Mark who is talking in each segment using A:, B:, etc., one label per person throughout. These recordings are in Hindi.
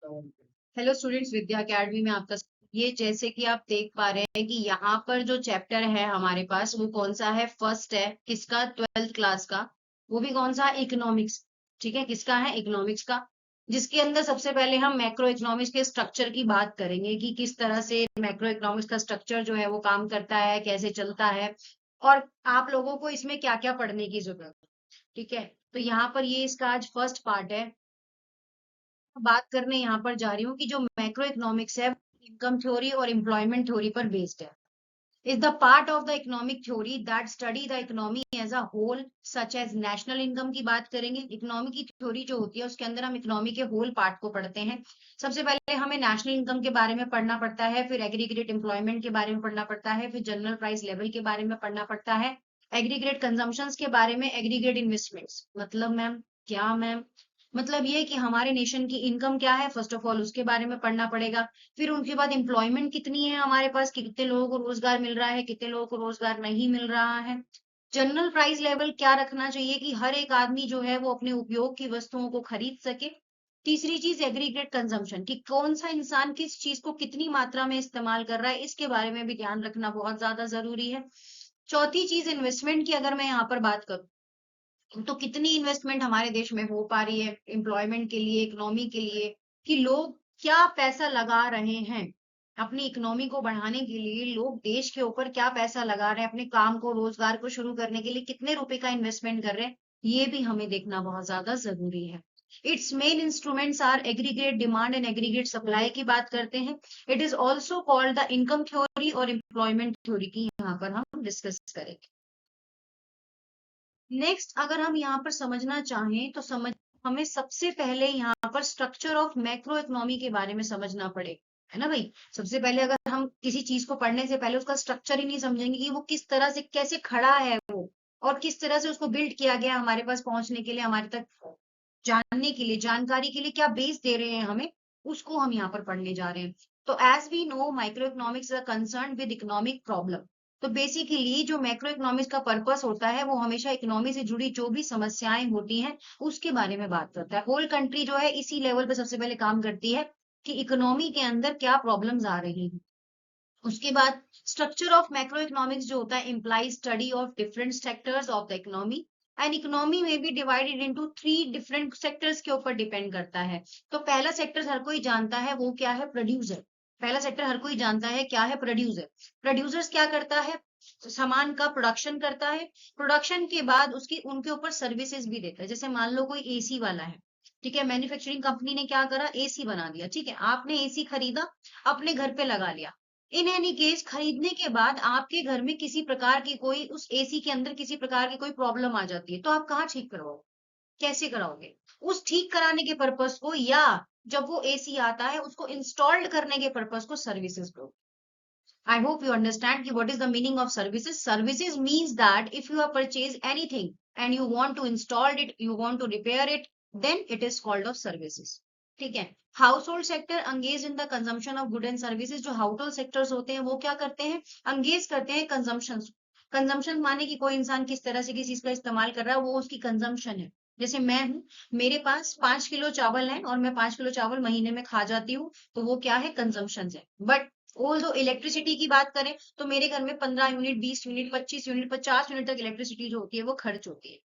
A: हेलो स्टूडेंट्स, विद्या एकेडमी में आपका ये जैसे कि आप देख पा रहे हैं कि यहाँ पर जो चैप्टर है हमारे पास वो कौन सा है। फर्स्ट है किसका, 12th क्लास का। वो भी कौन सा, इकोनॉमिक्स। ठीक है, किसका है, इकोनॉमिक्स का। जिसके अंदर सबसे पहले हम मैक्रो इकोनॉमिक्स के स्ट्रक्चर की बात करेंगे कि किस तरह से मैक्रो इकोनॉमिक्स का स्ट्रक्चर जो है वो काम करता है, कैसे चलता है, और आप लोगों को इसमें क्या क्या पढ़ने की जरूरत है। ठीक है, तो यहाँ पर ये इसका आज फर्स्ट पार्ट है। बात करने यहाँ पर जा रही हूँ कि जो मैक्रो इकोनॉमिक्स है इनकम थ्योरी और एम्प्लॉयमेंट थ्योरी पर बेस्ड है। Is the part of the economic theory that study the economy as a whole such as national income की बात करेंगे। इकोनॉमी की थ्योरी जो होती है उसके अंदर हम इकोनॉमी के होल पार्ट को पढ़ते हैं। सबसे पहले हमें नेशनल इनकम के बारे में पढ़ना पड़ता है, फिर एग्रीगेट एम्प्लॉयमेंट के बारे में पढ़ना पड़ता है, फिर जनरल प्राइस लेवल के बारे में पढ़ना पड़ता है, एग्रीगेट कंजम्पशंस के बारे में, एग्रीगेट इन्वेस्टमेंट्स मतलब मैम क्या मैम, मतलब ये कि हमारे नेशन की इनकम क्या है फर्स्ट ऑफ ऑल उसके बारे में पढ़ना पड़ेगा। फिर उनके बाद एम्प्लॉयमेंट कितनी है हमारे पास, कितने लोगों को रोजगार मिल रहा है, कितने लोगों को रोजगार नहीं मिल रहा है। जनरल प्राइस लेवल क्या रखना चाहिए कि हर एक आदमी जो है वो अपने उपयोग की वस्तुओं को खरीद सके। तीसरी चीज एग्रीगेट कंजम्पशन कि कौन सा इंसान किस चीज को कितनी मात्रा में इस्तेमाल कर रहा है, इसके बारे में भी ध्यान रखना बहुत ज्यादा जरूरी है। चौथी चीज इन्वेस्टमेंट की अगर मैं यहाँ पर बात करूं तो कितनी इन्वेस्टमेंट हमारे देश में हो पा रही है एम्प्लॉयमेंट के लिए, इकोनॉमी के लिए, कि लोग क्या पैसा लगा रहे हैं अपनी इकोनॉमी को बढ़ाने के लिए। लोग देश के ऊपर क्या पैसा लगा रहे हैं अपने काम को, रोजगार को शुरू करने के लिए कितने रुपए का इन्वेस्टमेंट कर रहे हैं, ये भी हमें देखना बहुत ज्यादा जरूरी है। Its main instruments are aggregate demand and aggregate supply की बात करते हैं। It is also called the income theory और एम्प्लॉयमेंट थ्योरी की यहाँ पर हम डिस्कस करेंगे। नेक्स्ट अगर हम यहाँ पर समझना चाहें तो हमें सबसे पहले यहाँ पर स्ट्रक्चर ऑफ मैक्रो इकोनॉमी के बारे में समझना पड़ेगा, है ना भाई। सबसे पहले अगर हम किसी चीज को पढ़ने से पहले उसका स्ट्रक्चर ही नहीं समझेंगे कि वो किस तरह से कैसे खड़ा है वो, और किस तरह से उसको बिल्ड किया गया हमारे पास पहुंचने के लिए, हमारे तक जानने के लिए, जानकारी के लिए क्या बेस दे रहे हैं हमें, उसको हम यहाँ पर पढ़ने जा रहे हैं। तो as we know microeconomics is concern with economic problem. तो बेसिकली जो मैक्रो इकोनॉमिक्स का पर्पस होता है वो हमेशा इकोनॉमी से जुड़ी जो भी समस्याएं होती हैं उसके बारे में बात करता है। होल कंट्री जो है इसी लेवल पे सबसे पहले काम करती है कि इकोनॉमी के अंदर क्या प्रॉब्लम्स आ रही हैं। उसके बाद स्ट्रक्चर ऑफ मैक्रो इकोनॉमिक्स जो होता है implies study of different sectors of the economy, and economy में भी डिवाइडेड इनटू 3 डिफरेंट सेक्टर्स के ऊपर डिपेंड करता है। तो पहला सेक्टर हर कोई जानता है वो क्या है, प्रोड्यूसर। पहला सेक्टर हर कोई जानता है क्या है, प्रोड्यूसर। प्रोड्यूसर्स क्या करता है, सामान का प्रोडक्शन करता है। प्रोडक्शन के बाद उसकी उनके ऊपर सर्विसेज भी देता है। जैसे मान लो कोई एसी वाला है, ठीक है, मैन्युफैक्चरिंग कंपनी ने क्या करा, एसी बना दिया, ठीक है, आपने एसी खरीदा, अपने घर पे लगा लिया। इन एनी केस खरीदने के बाद आपके घर में किसी प्रकार की कोई उस एसी के अंदर किसी प्रकार की कोई प्रॉब्लम आ जाती है तो आप कहाँ ठीक करवाओगे, कैसे कराओगे, उस ठीक कराने के पर्पस को, या जब वो एसी आता है उसको इंस्टॉल्ड करने के पर्पस को सर्विसेज दो। I hope you understand कि what is the meaning of services. Services means that if you have purchased anything and you want to install it, you want to repair it, then it is called of services. ठीक है। House sector engage in the consumption of good and services। जो हाउस सेक्टर्स होते हैं वो क्या करते हैं, engage करते हैं कंजम्पशन। कंजम्पशन माने कि कोई इंसान किस तरह से किसी चीज का इस्तेमाल कर रहा है, वो उसकी कंजम्पशन है। जैसे मैं हूँ, मेरे पास 5 किलो चावल है और मैं 5 किलो चावल महीने में खा जाती हूँ, तो वो क्या है, कंजम्पशन है। बट और जो इलेक्ट्रिसिटी की बात करें तो मेरे घर में 15 यूनिट, 20 यूनिट, 25 यूनिट, 50 यूनिट तक इलेक्ट्रिसिटी जो होती है वो खर्च होती है।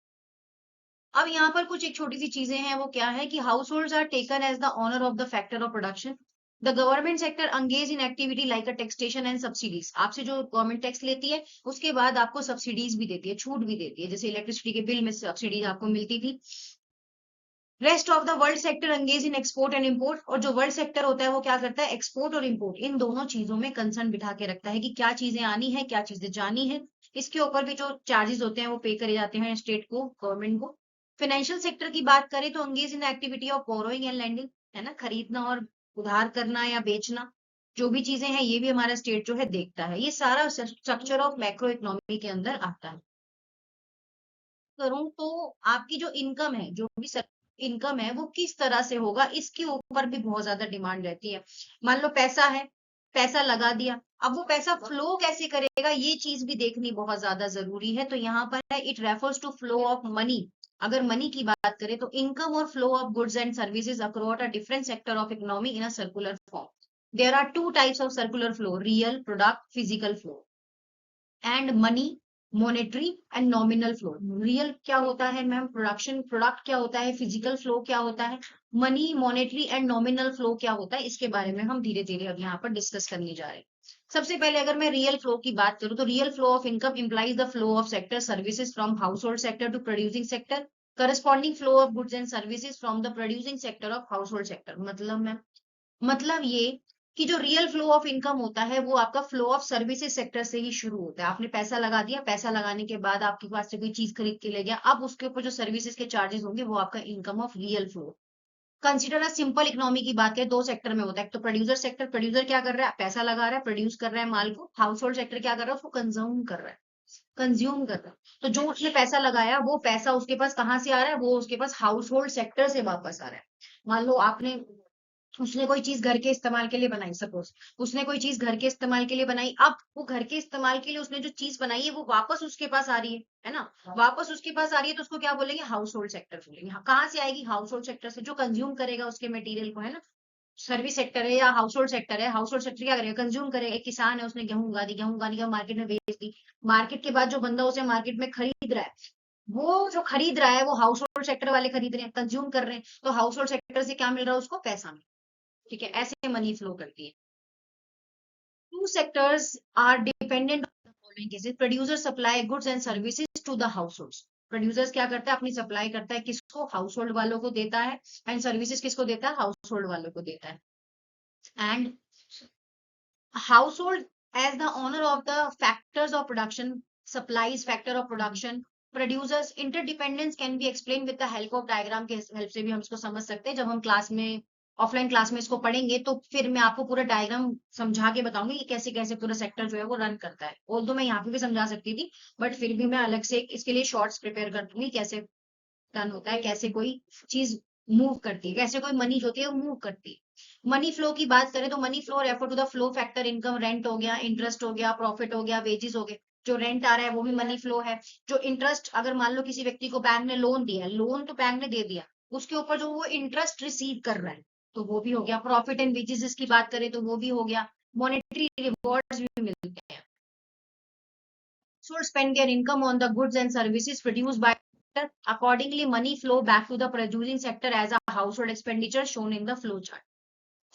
A: अब यहाँ पर कुछ एक छोटी सी चीजें हैं, वो क्या है कि household are taken as the owner of the factor of production. The government sector engaged in activity like a taxation and subsidies. आपसे जो गवर्नमेंट टैक्स लेती है उसके बाद आपको सब्सिडीज भी देती है, छूट भी देती है, जैसे इलेक्ट्रिसिटी के बिल में सब्सिडीज आपको मिलती थी। Rest of the world sector engaged in export and import. और जो वर्ल्ड सेक्टर होता है वो क्या करता है, एक्सपोर्ट और इंपोर्ट इन दोनों चीजों में कंसर्न बिठा के रखता है कि क्या चीजें आनी है, क्या चीजें जानी है। इसके ऊपर भी जो चार्जेस होते हैं वो पे करे जाते हैं स्टेट को, गवर्नमेंट को। फाइनेंशियल सेक्टर की बात करें तो engaged in activity of borrowing and lending, है ना, खरीदना और उधार करना या बेचना, जो भी चीजें हैं ये भी हमारा स्टेट जो है देखता है। ये सारा स्ट्रक्चर ऑफ मैक्रो इकोनॉमी के अंदर आता है। करूं तो आपकी जो इनकम है, जो भी इनकम है वो किस तरह से होगा, इसके ऊपर भी बहुत ज्यादा डिमांड रहती है। मान लो पैसा है, पैसा लगा दिया, अब वो पैसा फ्लो कैसे करेगा ये चीज भी देखनी बहुत ज्यादा जरूरी है। तो यहाँ पर है it refers to flow of money अगर मनी की बात करें तो इनकम और flow of goods and services across a different sector of economy in a circular form. There are two types of circular flow, real product, physical flow. And money, monetary and nominal flow. Real क्या होता है मैम? प्रोडक्शन, प्रोडक्ट क्या होता है? फिजिकल फ्लो क्या होता है? Money, monetary and nominal flow क्या होता है? इसके बारे में हम धीरे धीरे अब यहाँ पर डिस्कस करने जा रहे हैं. सबसे पहले अगर मैं रियल फ्लो की बात करूं तो real flow of income implies the flow of sector services from household sector to producing sector, corresponding flow of goods and services from the producing sector of household sector. मतलब मैम, मतलब ये कि जो रियल फ्लो ऑफ इनकम होता है वो आपका फ्लो ऑफ सर्विसेज सेक्टर से ही शुरू होता है. आपने पैसा लगा दिया, पैसा लगाने के बाद आपके पास से कोई चीज खरीद के ले गया, अब उसके ऊपर जो सर्विसेज के चार्जेस होंगे वो आपका income of real flow. Consider a simple economy की बात करें, दो सेक्टर में होता है. एक तो प्रोड्यूसर सेक्टर, प्रोड्यूसर क्या कर रहा है? पैसा लगा रहा है, प्रोड्यूस कर रहा है माल को. हाउस होल्ड सेक्टर क्या कर रहा है? उसको कंज्यूम कर रहा है, कंज्यूम कर रहा है. तो जो उसने पैसा लगाया वो पैसा उसके पास कहाँ से आ रहा है? वो उसके पास हाउस होल्ड सेक्टर से वापस आ रहा है. मान लो आपने, उसने कोई चीज घर के इस्तेमाल के लिए बनाई, सपोज उसने कोई चीज घर के इस्तेमाल के लिए बनाई, अब वो घर के इस्तेमाल के लिए उसने जो चीज बनाई है वो वापस उसके पास आ रही है ना? वापस उसके पास आ रही है तो उसको क्या बोलेंगे? हाउस होल्ड सेक्टर बोलेंगे. कहाँ से आएगी? हाउस होल्ड सेक्टर से, जो कंज्यूम करेगा उसके मटेरियल को, है ना? सर्विस सेक्टर है या हाउस होल्ड सेक्टर है? हाउस होल्ड सेक्टर क्या करेगा? कंज्यूम करेगा. एक किसान है, उसने गेहूं उगा दी, गेहूं उगाने के बाद मार्केट में बेच दी. मार्केट के बाद जो बंदा उसे मार्केट में खरीद रहा है, वो जो खरीद रहा है वो हाउस होल्ड सेक्टर वाले खरीद रहे हैं, कंज्यूम कर रहे हैं. तो हाउस होल्ड सेक्टर से क्या मिल रहा है? उसको पैसा मिल. ठीक है, ऐसे मनी फ्लो करती है. Two sectors are dependent on the following cases. Producer supply goods and services to the households. Producers क्या करता है? अपनी सप्लाई करता है, किसको? हाउस होल्ड वालों को देता है. एंड सर्विसेज किसको देता है? हाउस होल्ड वालों को देता है. And household as the owner of the factors of production, supplies factor of production, producers. Interdependence can be explained with the help of diagram के हेल्प से भी हम इसको समझ सकते हैं. जब हम क्लास में, ऑफलाइन क्लास में इसको पढ़ेंगे तो फिर मैं आपको पूरा डायग्राम समझा के बताऊंगी कि कैसे कैसे पूरा सेक्टर जो है वो रन करता है. और तो मैं यहाँ पे भी समझा सकती थी, बट फिर भी मैं अलग से इसके लिए शॉर्ट्स प्रिपेयर कर दूंगी, कैसे रन होता है, कैसे कोई चीज मूव करती है, कैसे कोई मनी जो होती है वो मूव करती है. मनी फ्लो की बात करें तो money flow refer to the flow factor income. Rent हो गया, इंटरेस्ट हो गया, प्रॉफिट हो गया, वेजेस हो गए. जो रेंट आ रहा है वो भी मनी फ्लो है. जो इंटरेस्ट, अगर मान लो किसी व्यक्ति को बैंक ने लोन दिया, लोन तो बैंक ने दे दिया, उसके ऊपर जो वो इंटरेस्ट रिसीव कर रहा है तो वो भी हो गया. प्रॉफिट एंड वेजेस की बात करें तो वो भी हो गया. मॉनेटरी रिवॉर्ड्स भी मिलते हैं. Should spend their income on the goods and services produced by sector. Accordingly, money flow back to the producing sector as a household expenditure shown in the flow chart.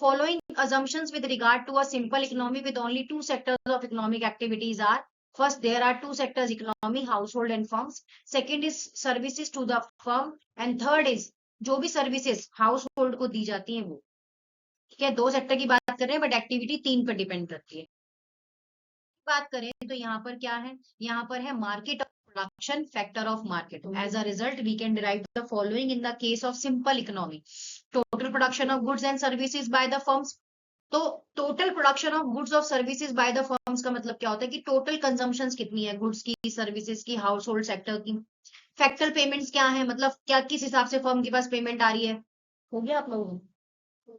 A: Following assumptions with regard to a simple economy with only two sectors of economic activities are: first, there are two sectors economy, household and firms. Second is services to the firm. And third is जो भी सर्विसेज हाउस होल्ड को दी जाती हैं वो. ठीक है, दो सेक्टर की बात कर रहे हैं बट एक्टिविटी तीन पर डिपेंड करती है. बात करें तो यहाँ पर क्या है? यहाँ पर है market of production, factor of market. As a result we can derive the following in the case of simple economy. Total production of goods and services by the firms. तो total production of goods of services by the firms का मतलब क्या होता है? कि टोटल कंजम्पशन कितनी है गुड्स की, सर्विसेज की, हाउस होल्ड सेक्टर की. फैक्टर पेमेंट्स क्या है? मतलब क्या, किस हिसाब से फर्म के पास पेमेंट आ रही है. हो गया आप लोगों को?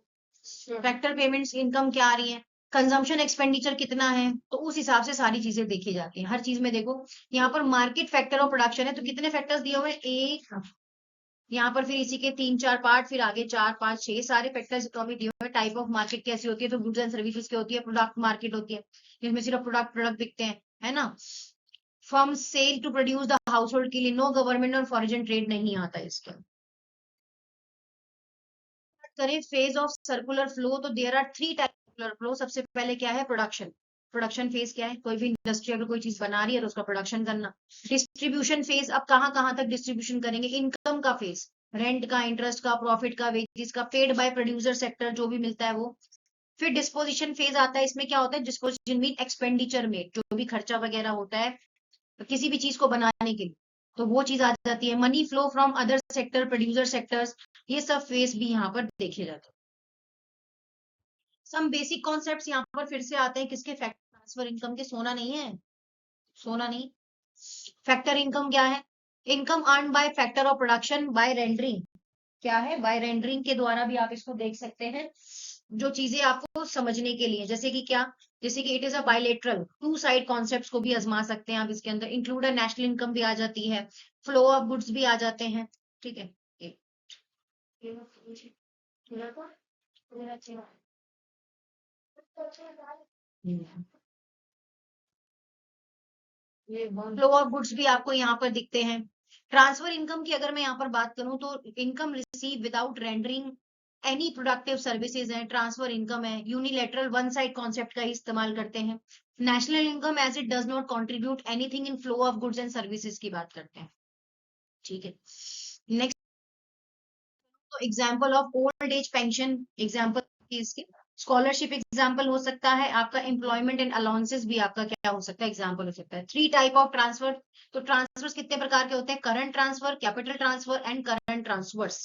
A: फैक्टर पेमेंट्स इनकम क्या आ रही है, कंजम्पशन एक्सपेंडिचर कितना है, तो उस हिसाब से सारी चीजें देखी जाती हैं. हर चीज में देखो, यहाँ पर मार्केट फैक्टर ऑफ प्रोडक्शन है तो कितने फैक्टर्स दिए हुए हैं? एक. यहाँ पर फिर इसी के तीन चार पार्ट, फिर आगे चार पांच छह सारे फैक्टर्स इकोनॉमी दिए हुए हैं. टाइप ऑफ मार्केट कैसी होती है? तो गुड्स एंड सर्विसेज की होती है. प्रोडक्ट मार्केट होती है जिसमें सिर्फ प्रोडक्ट प्रोडक्ट बिकते हैं, है ना? Firm sell to produce the household के लिए नो गवर्नमेंट और फॉरेन ट्रेड नहीं आता इसके. करें फेज ऑफ सर्कुलर फ्लो तो there are three type circular flow. सबसे पहले क्या है? प्रोडक्शन. प्रोडक्शन फेज क्या है? कोई भी इंडस्ट्री अगर कोई चीज बना रही है तो उसका प्रोडक्शन करना. डिस्ट्रीब्यूशन फेज, अब कहाँ तक डिस्ट्रीब्यूशन करेंगे? इनकम का फेज, रेंट का, इंटरेस्ट का, प्रॉफिट का, वेजेस का, पेड बाय प्रोड्यूसर सेक्टर जो भी मिलता है वो. फिर डिस्पोजिशन फेज आता है. इसमें क्या होता है? डिस्पोजिशन मीन एक्सपेंडिचर में जो भी खर्चा वगैरह होता है किसी भी चीज को बनाने के लिए, तो वो चीज आ जाती है. Money flow from other sector, producer sectors, ये सब फेज भी यहाँ पर देखे जाते हैं. सम बेसिक कॉन्सेप्ट्स यहाँ पर फिर से आते हैं किसके? फैक्टर ट्रांसफर इनकम के. सोना नहीं है, सोना नहीं. फैक्टर इनकम क्या है? Income earn by factor of production by rendering. क्या है? बाय रेंडरिंग के द्वारा भी आप इसको देख सकते हैं. जो चीजें आपको समझने के लिए, जैसे कि क्या, जैसे कि it is a bilateral, two side concepts को भी आजमा सकते हैं आप इसके अंदर, इंक्लूड नेशनल इनकम भी आ जाती है, फ्लो ऑफ गुड्स भी आ जाते हैं। ठीक है। फ्लो ऑफ गुड्स भी आपको यहाँ पर दिखते हैं। ट्रांसफर इनकम की अगर मैं यहाँ पर बात करूं तो income receive without rendering any productive services है, ट्रांसफर इनकम है। यूनिलेटरल वन साइड कॉन्सेप्ट का इस्तेमाल करते हैं। National income as it does not contribute anything in flow of goods and services की बात करते हैं। ठीक है। नेक्स्ट, तो example of old age pension, example इसके स्कॉलरशिप एग्जाम्पल हो सकता है आपका, एम्प्लॉयमेंट एंड अलाउंसेस भी आपका क्या हो सकता है, एग्जाम्पल हो सकता है। 3 टाइप ऑफ ट्रांसफर, तो ट्रांसफर्स कितने प्रकार के होते हैं, current transfer, capital transfer and current transfers.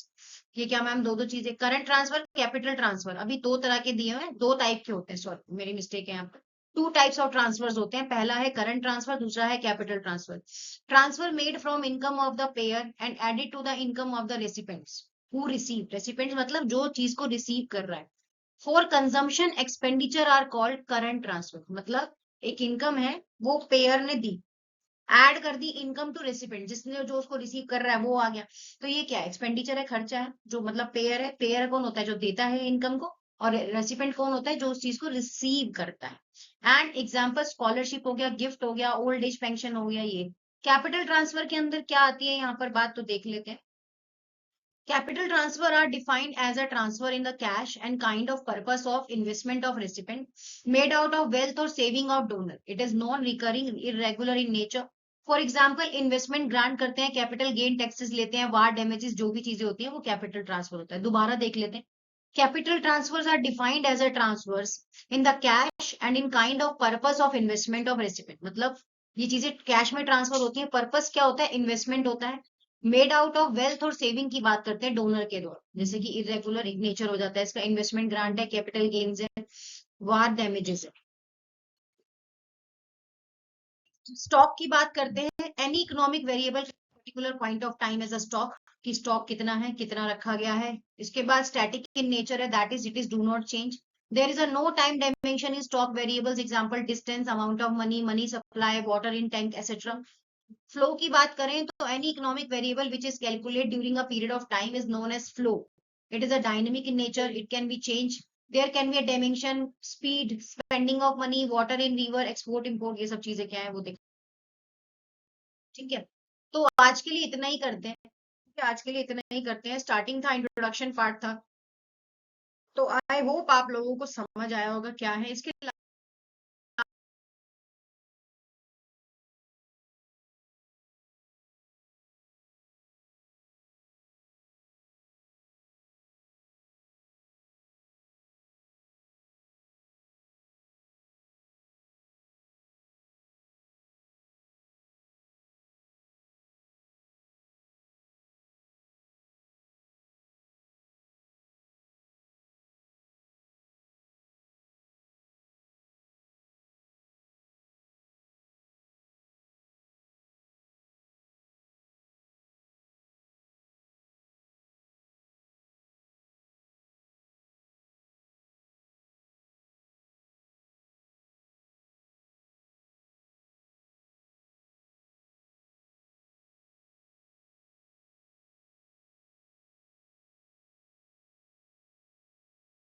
A: ये क्या मैम, दो दो चीजें, करंट ट्रांसफर, कैपिटल ट्रांसफर, अभी दो तरह के दिए हुए हैं, दो टाइप के होते हैं, सॉरी मेरी मिस्टेक है यहाँ पर। 2 टाइप्स ऑफ ट्रांसफर्स होते हैं, पहला है करंट ट्रांसफर, दूसरा है capital transfer. Transfer made from income of the payer and added to the income of the recipients who receive, recipient मतलब जो चीज को रिसीव कर रहा है। For consumption expenditure are called current transfer, मतलब एक इनकम है वो पेयर ने दी, ऐड कर दी इनकम टू रेसिपेंट, जिसने जो उसको रिसीव कर रहा है वो आ गया, तो ये क्या है, एक्सपेंडिचर है, खर्चा है, जो मतलब पेयर है। पेयर कौन होता है, जो देता है इनकम को, और रेसिपेंट कौन होता है, जो उस चीज को रिसीव करता है। एंड एग्जाम्पल स्कॉलरशिप हो गया, गिफ्ट हो गया, ओल्ड एज पेंशन हो गया। ये कैपिटल ट्रांसफर के अंदर क्या आती है यहाँ पर बात, तो देख लेते हैं। Capital transfer are defined as a transfer in the cash and kind of purpose of investment of recipient made out of wealth or saving of donor. It is non-recurring, irregular in nature. For example, investment grant करते हैं, capital gain taxes लेते हैं, war damages जो भी चीजें होती हैं वो capital transfer होता है। दोबारा देख लेते हैं। Capital transfers are defined as a transfers in the cash and in kind of purpose of investment of recipient. मतलब ये चीजें कैश में ट्रांसफर होती है, पर्पस क्या होता है, इन्वेस्टमेंट होता है। मेड आउट ऑफ वेल्थ और सेविंग की बात करते हैं डोनर के द्वारा, जैसे कि इरेगुलर नेचर हो जाता है इसका, इन्वेस्टमेंट ग्रांट है, कैपिटल गेन्स है, वार डैमेजेस है। स्टॉक की बात करते हैं, any economic variable particular point of time as a stock, कि स्टॉक कितना है, कितना रखा गया है। इसके बाद स्टैटिक इन नेचर है, that is it is do not change. There is a no time dimension in stock variables, example distance, amount of money, money supply, water in tank etcetera. Flow की बात करें तो any economic variable which is calculate during a period of time is known as flow. It is a dynamic in nature, it can be change, there can be a dimension, speed, spending of money, water in river, export import, ये सब चीजें क्या है वो देख। ठीक है, तो आज के लिए इतना ही करते हैं। आज के लिए इतना ही करते हैं, स्टार्टिंग था, इंट्रोडक्शन पार्ट था, तो आई होप आप लोगों को समझ आया होगा क्या है इसके